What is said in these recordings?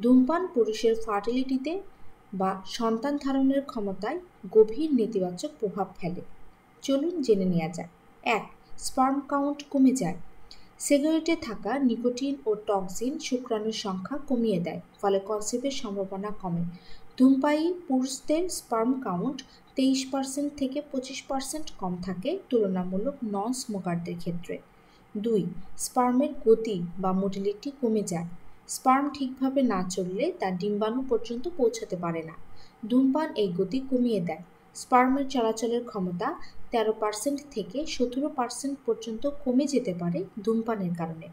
ধূমপান পুরুষের ফার্টিলিটিতে বা সন্তান ধারণের ক্ষমতায় গভীর নেতিবাচক প্রভাব ফেলে। চলুন জেনে নেওয়া যাক। 1. স্পার্ম কাউন্ট কমে যায়। সিগারেটে থাকা নিকোটিন ও টক্সিন শুক্রাণুর সংখ্যা কমিয়ে দেয়, ফলে কনসেপ্টের সম্ভাবনা কমে। ধূমপায়ী পুরুষদের স্পার্ম কাউন্ট 23% থেকে 25% কম থাকে তুলনামূলক নন স্মোকারদের ক্ষেত্রে। 2. স্পার্মের গতি বা মোটিলিটি কমে যায়। স্পার্ম ঠিকভাবে না চললে তা ডিম্বাণু পর্যন্ত পৌঁছাতে পারে না। ধূমপান এই গতি কমিয়ে দেয়। স্পার্মের চলাচলের ক্ষমতা 13% থেকে 17% পর্যন্ত কমে যেতে পারে ধূমপানের কারণে।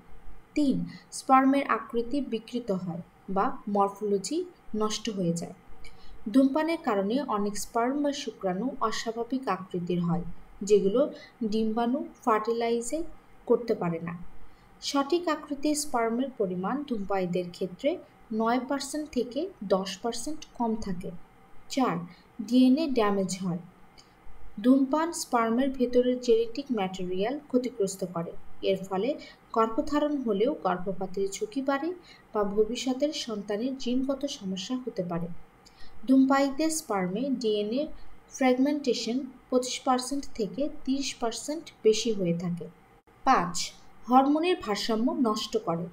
3. স্পার্মের আকৃতি বিকৃত হয় বা মরফোলজি নষ্ট হয়ে যায়। ধূমপানের কারণে অনেক স্পার্ম বা শুক্রাণু অস্বাভাবিক আকৃতির হয়, যেগুলো ডিম্বাণু ফার্টিলাইজে করতে পারে না। সঠিক আকৃতির স্পার্মের পরিমাণ ধূমপায়ীদের ক্ষেত্রে 9% থেকে 10% কম থাকে। 4. ডিএনএ ড্যামেজ হয়। ধূমপান স্পার্মের ভেতরের জেনেটিক ম্যাটেরিয়াল ক্ষতিগ্রস্ত করে। এর ফলে গর্ভধারণ হলেও গর্ভপাতের ঝুঁকি বাড়ে বা ভবিষ্যতের সন্তানের জিনগত সমস্যা হতে পারে। ধূমপায়ীদের স্পার্মে ডিএনএ ফ্র্যাগমেন্টেশন 25% থেকে 30% বেশি হয়ে থাকে। 5. হরমোনের ভারসাম্য নষ্ট করে।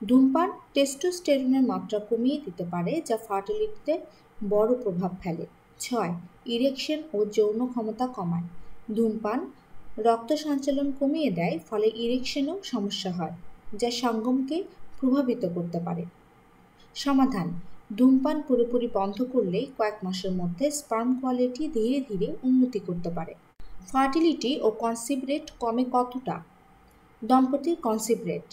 ধূমপান টেস্টোস্টেরনের মাত্রা কমিয়ে দিতে পারে, যা ফার্টিলিটিতে বড় প্রভাব ফেলে। 6. ইরেকশন ও যৌন ক্ষমতা কমায়। ধূমপান রক্ত সঞ্চালন কমিয়ে দেয়, ফলে ইরেকশনেও সমস্যা হয়, যা সঙ্গমকে প্রভাবিত করতে পারে। সমাধান: ধূমপান পুরোপুরি বন্ধ করলে কয়েক মাসের মধ্যে স্পার্ম কোয়ালিটি ধীরে ধীরে উন্নতি করতে পারে। ফার্টিলিটি ও কনসিভ রেট কমে কতটা? দম্পতির কনসিভ রেট।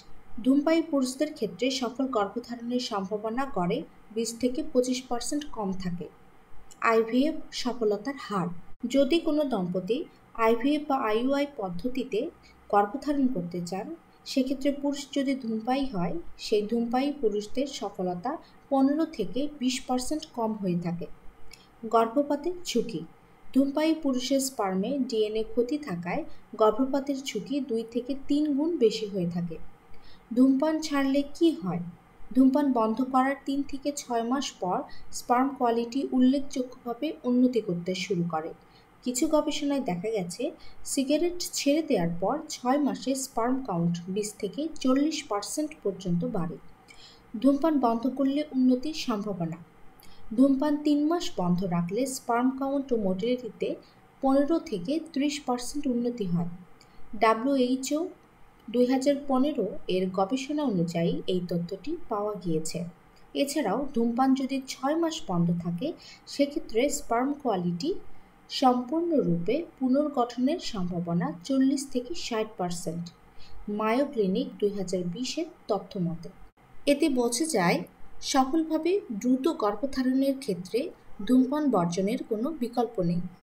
ধূমপায়ী পুরুষদের ক্ষেত্রে সফল গর্ভধারণের সম্ভাবনা গড়ে 20 থেকে 25% কম থাকে। আইভিএফ সফলতার হার। যদি কোনো দম্পতি আইভিএফ বা আইইউআই পদ্ধতিতে গর্ভধারণ করতে চান, সেক্ষেত্রে পুরুষ যদি ধূমপায়ী হয়, সেই ধূমপায়ী পুরুষদের সফলতা 15 থেকে 20% কম হয়ে থাকে। গর্ভপাতের ঝুঁকি। ধূমপায়ী পুরুষের স্পার্মে ডিএনএ ক্ষতি থাকায় গর্ভপাতের ঝুঁকি 2 থেকে 3 গুণ বেশি হয়ে থাকে। ধূমপান ছাড়লে কি হয়? ধূমপান বন্ধ করার 3 থেকে 6 মাস পর স্পার্ম কোয়ালিটি উল্লেখযোগ্যভাবে উন্নতি করতে শুরু করে। কিছু গবেষণায় দেখা গেছে, সিগারেট ছেড়ে দেওয়ার পর 6 মাসে স্পার্ম কাউন্ট 20 থেকে 40% পর্যন্ত বাড়ে। ধূমপান বন্ধ করলে উন্নতির সম্ভাবনা। ধূমপান 3 মাস বন্ধ রাখলে স্পার্ম কাউন্ট ও মোটিলিটিতে 15 থেকে 30% উন্নতি হয়। WHO 2015 এর গবেষণা অনুযায়ী এই তথ্যটি পাওয়া গিয়েছে। এছাড়াও ধূমপান যদি 6 মাস বন্ধ থাকে, সেক্ষেত্রে স্পার্ম কোয়ালিটি সম্পূর্ণরূপে পুনর্গঠনের সম্ভাবনা 40 থেকে 60%। মায়ো ক্লিনিক 2020-এর তথ্য মতে। এতে বোঝা যায়, সফলভাবে দ্রুত গর্ভধারণের ক্ষেত্রে ধূমপান বর্জনের কোনো বিকল্প নেই।